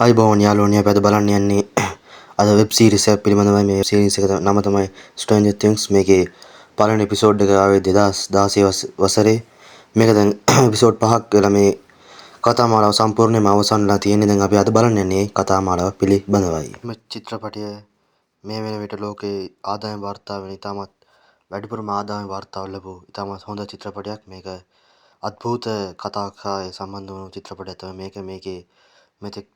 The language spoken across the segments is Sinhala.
අයිබෝවන් යාළුවනේ අපි අද බලන්න යන්නේ අද වෙබ් සීරීස් එකක් පිළිබඳවයි. මේ සීරීස් එක නම තමයි Stranger Things. මේකේ පළවෙනි එපිසෝඩ් එක ආවේ 2016 වසරේ. මේක දැන් එපිසෝඩ් 5ක් වෙලා මේ කතා මාලාව සම්පූර්ණයෙන්ම අවසන්ලා තියෙන්නේ. දැන් අපි අද බලන්න යන්නේ කතා මාලාව පිළිබඳවයි. මේ චිත්‍රපටය මේ වෙන විට ලෝකේ ආදායම් වාර්තා වෙන ඉතාමත් වැඩිපුරම ආදායම් වාර්තාව ලැබූ ඉතාමත් හොඳ චිත්‍රපටයක්. මේක අద్භූත කතාවක් හා සම්බන්ධ වුණු චිත්‍රපටයක් තමයි මේකේ මෙතෙක්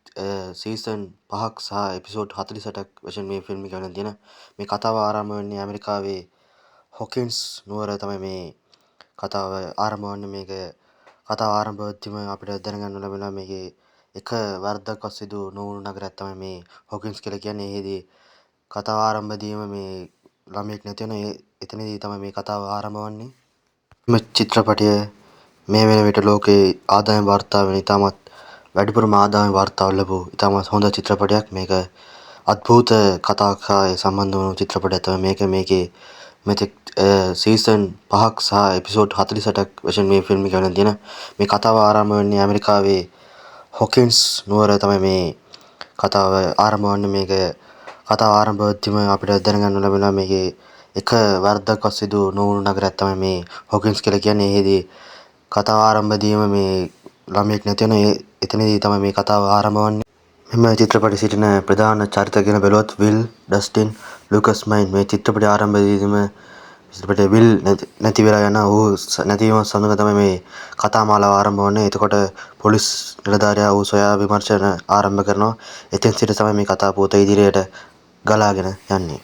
සීසන් 5ක් සහ එපිසෝඩ් 48ක් වශයෙන් මේ ෆිල්ම් එක වෙන තියෙන. මේ කතාව ආරම්භ වෙන්නේ ඇමරිකාවේ හොකින්ස් නුවර තමයි මේ කතාව ආරම්භ වන්නේ. මේක කතාව ආරම්භ වෙද්දිම අපිට දැනගන්න ලැබෙනවා මේකේ එක වරදක්වත් සිදු නොවුණු නගරයක් තමයි මේ හොකින්ස් කියලා කියන්නේ. එහිදී කතාව ආරම්භදීම මේ ළමයෙක් නැති වෙන එතනදී තමයි මේ කතාව ආරම්භ වන්නේ. මේ චිත්‍රපටය මේ වෙන විට ලෝකේ ආදායම් වාර්තා වෙන ඉතාමත් වැඩිපුරම ආදායම් වාර්තාව ලැබූ ඉතාමත් හොඳ චිත්‍රපටයක්. මේක අద్භූත කතාවක් හා සම්බන්ධ වුණු චිත්‍රපටයක් තමයි මේකේ මෙතෙක් සීසන් 5ක් සහ එපිසෝඩ් 48ක් වශයෙන් මේ ෆිල්ම් එක වෙන තියෙන. මේ කතාව ආරම්භ වෙන්නේ ඇමරිකාවේ හොකින්ස් නුවර තමයි මේ කතාව ආරම්භ වන්නේ. මේක කතාව ආරම්භ වෙද්දිම අපිට දැනගන්න ලැබෙනවා මේකේ එක වරදක්වත් සිදු නොවුණු නගරයක් තමයි මේ හොකින්ස් කියලා කියන්නේ. එහිදී කතාව ආරම්භදීම මේ ළමයෙක් නැති වෙන එතනදී තමයි මේ කතාව ආරම්භ වන්නේ. මෙම චිත්‍රපටයේ සිටින ප්‍රධාන චරිත ගැන බැලුවොත් විල්, ඩස්ටින්, ලූකස් මයින්. මේ චිත්‍රපටයේ ආරම්භයේදීම චිත්‍රපටයේ විල් නැති වෙලා යන ඌ නැතිවීම සමග තමයි මේ කතා මාලාව ආරම්භ වන්නේ. එතකොට පොලිස් නිලධාරියා ඌ සොයා විමර්ශන ආරම්භ කරනවා. එතෙන් සිට තමයි මේ කතා පුවත ඉදිරියට ගලාගෙන යන්නේ.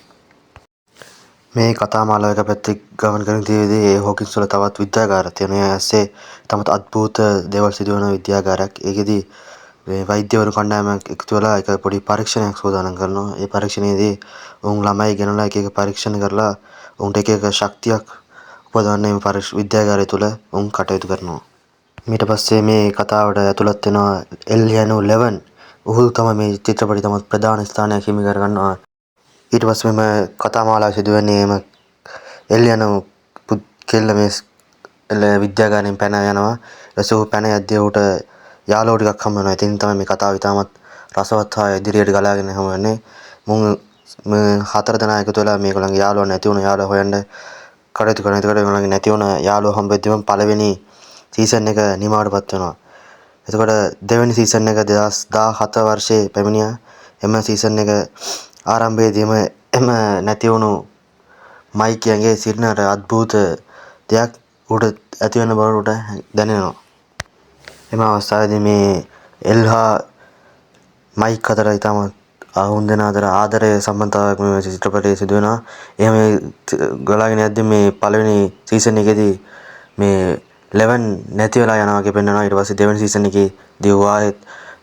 මේ කතා මාලාව එක පැත්තක ගමන් කරන තියේදී ඒ හොකින්ස් වල තවත් විද්‍යාගාරයක් තියෙනවා. ඒ ඇස්සේ තමත් අద్භූත දේවල් සිදුවන විද්‍යාගාරයක්. ඒකෙදී මේ වෛද්‍යවරු කණ්ඩායමක් එකතු වෙලා එක පොඩි පරීක්ෂණයක් සූදානම් කරනවා. ඒ පරීක්ෂණයේදී උන් ළමයි ගෙනලා එක පරීක්ෂණ කරලා උන්ට එක ශක්තියක් උපදවන්න මේ විද්‍යාගාරය තුළ උන් කටයුතු කරනවා. ඊට පස්සේ මේ කතාවට ඇතුළත් වෙනවා එල්ලියනු 11. ඔහු තමයි මේ චිත්‍රපටයේ තමත් ප්‍රධාන ස්ථානයක් හිමි කරගන්නවා. ඊට පස්සේ මෙම කතා මාලාව සිදුවන්නේ එම එල්ලියනු කෙල්ල මේ විද්‍යාගාරයෙන් පැන යනවා. ඊට පස්සේ පැන යද්දී ඌට යාළුවෝ ටිකක් හම්බ වෙනවා. ඉතින් තමයි මේ කතාව ඉතාමත් රසවත් හා ඉදිරියට ගලාගෙන යන්නේ. මුන් හතර දෙනා එකතු වෙලා මේගොල්ලන්ගේ යාළුවා නැති වුණ යාළුවා හොයන්න කටයුතු කරනවා. එතකොට මේගොල්ලන්ගේ නැති වුණ යාළුවා හම්බෙද්දිම පළවෙනි සීසන් එක නිමාවටපත් වෙනවා. එතකොට දෙවෙනි සීසන් එක 2017 වර්ෂයේ පැමිණියා. එම සීසන් එක ආරම්භයේදීම එම නැති වුණු මයික්ගේ සිටින අద్භූත දෙයක් ඌට ඇති වෙන බව ඌට දැනෙනවා. එම අවස්ථාවේදී මේ එල් හා මයික් අතර ඉතාමත් උන් දෙනා අතර ආදරය සම්බන්ධතාවයක් මේ චිත්‍රපටයේ සිදු වෙනවා. එහෙම ගලාගෙන යද්දී මේ පළවෙනි සීසන් එකේදී මේ 11 නැති වෙලා යනවා වගේ පෙන්වනවා. ඊට පස්සේ දෙවෙනි සීසන් එකේදී ඌ ආයෙත්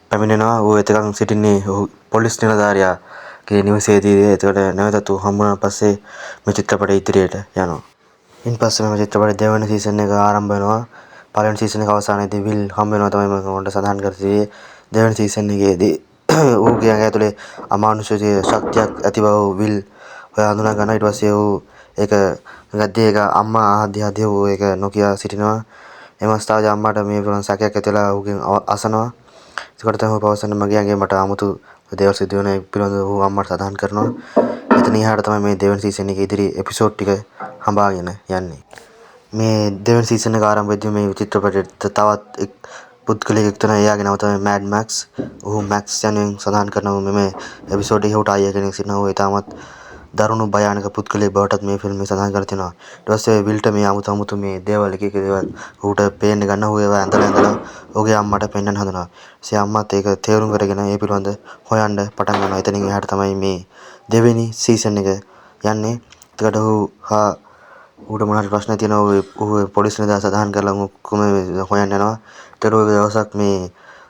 පැමිණෙනවා. ඌ එතකන් සිටින්නේ පොලිස් නිලධාරියාගේ නිවසේදී. එතකොට නැවතත් ඌ හම්බුනාට පස්සේ මේ චිත්‍රපටය ඉදිරියට යනවා. ඉන් පස්සේ මේ චිත්‍රපටයේ දෙවෙනි සීසන් එක ආරම්භ වෙනවා. පළවෙනි සීසන් එක අවසානයේදී විල් හම්බ වෙනවා තමයි මම ඔයාලට සඳහන් කර තිබේ. දෙවෙනි සීසන් එකේදී ඌගේ ඇඟ ඇතුලේ අමානුෂික ශක්තියක් ඇති බව විල් හොයා හඳුනා ගන්නවා. ඊට පස්සේ ඌ ඒක ගද්දී ඒක අම්මා ආදී ඌ ඒක නොකිය සිටිනවා. එම අවස්ථාවේදී අම්මාට මේ පිළිබඳ සැකයක් ඇති වෙලා ඌගෙන් අසනවා. ඒකට තමයි පවසන්නේ මගේ ඇඟේ මට 아무තු දේවල් සිදු වෙන පිළිබඳව ඌ අම්මට සඳහන් කරනවා. එතන ඉහාට තමයි මේ දෙවෙනි සීසන් එකේ ඉදිරි එපිසෝඩ් ටික හඹාගෙන යන්නේ. මේ දෙවෙනි සීසන් එක ආරම්භ වෙද්දී මේ චිත්‍රපටයට තවත් එක් පුද්ගලයෙක් එක්තන එයාගේ නම තමයි මෑඩ් මැක්ස්. ඔහු මැක්ස් යනුවෙන් සඳහන් කරනවා. මෙම එපිසෝඩ් එකේ ඌට අයියා කෙනෙක් සිටිනවා. ඌ ඉතාමත් දරුණු භයානක පුද්ගලයෙක් බවටත් මේ ෆිල්ම් එකේ සඳහන් කරලා තියෙනවා. ඊට පස්සේ විල්ට මේ 아무තු මේ දේවල් එක දේවල් ඌට පේන්න ගන්නවා. ඌ ඒවා ඇඳලා ඔහුගේ අම්මට පෙන්වන්න හදනවා. ඊට අම්මත් ඒක තේරුම් කරගෙන ඒ පිළිබඳ හොයන්න පටන් ගන්නවා. එතනින් එහාට තමයි මේ දෙවෙනි සීසන් එක යන්නේ. එතකොට ඌට මොනවාරි ප්‍රශ්න තියෙනවා. ඌ පොලිස් නිලධාරියා සඳහන් කරලා ඔක්කොම හොයන්න යනවා. ඒතර ඔය දවසක් මේ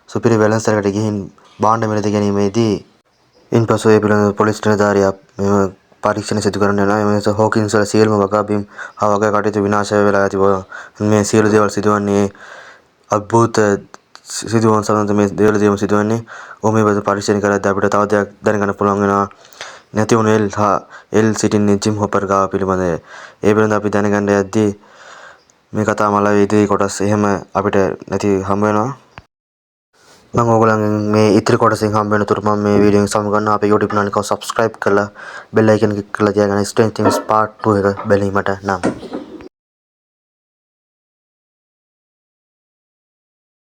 සුපිරි බැලන්ස් එකකට ගිහින් භාණ්ඩ මිලදී ගැනීමේදී ඉන්පසු ඒ පිළිබඳ පොලිස් නිලධාරියා මෙම පරීක්ෂණ සිදු කරන්න යනවා. එමෙස හොකින්ස් වල සියලුම වගකීම් හා වග කටයුතු විනාශ වෙලා ඇති බව මේ සියලු දේවල් සිදුවන්නේ අద్භූත සිදුවීම් සමග මේ දේවල් සිදුවන්නේ. ඔහු මේ පරීක්ෂණ කරද්දී අපිට තව දෙයක් දැනගන්න පුළුවන් වෙනවා. නැති වුණු එල් සිටින්නේ ජිම් හොපර් ගාව පිළිබඳ. ඒ පිළිබඳ අපි දැනගන්න යද්දී මේ කතා මාලාවේ ඉදිරි කොටස් එහෙම අපිට නැති හම්බ වෙනවා. මම ඔයගොල්ලන්ගෙන් මේ ඉතිරි කොටසින් හම්බ වෙනතුරු මම මේ වීඩියෝ එක සමු ගන්නවා. අපේ YouTube channel එක subscribe කරලා bell icon එක click කරලා තියාගන්න. Stranger Things part 2 එක බැලීමට නම්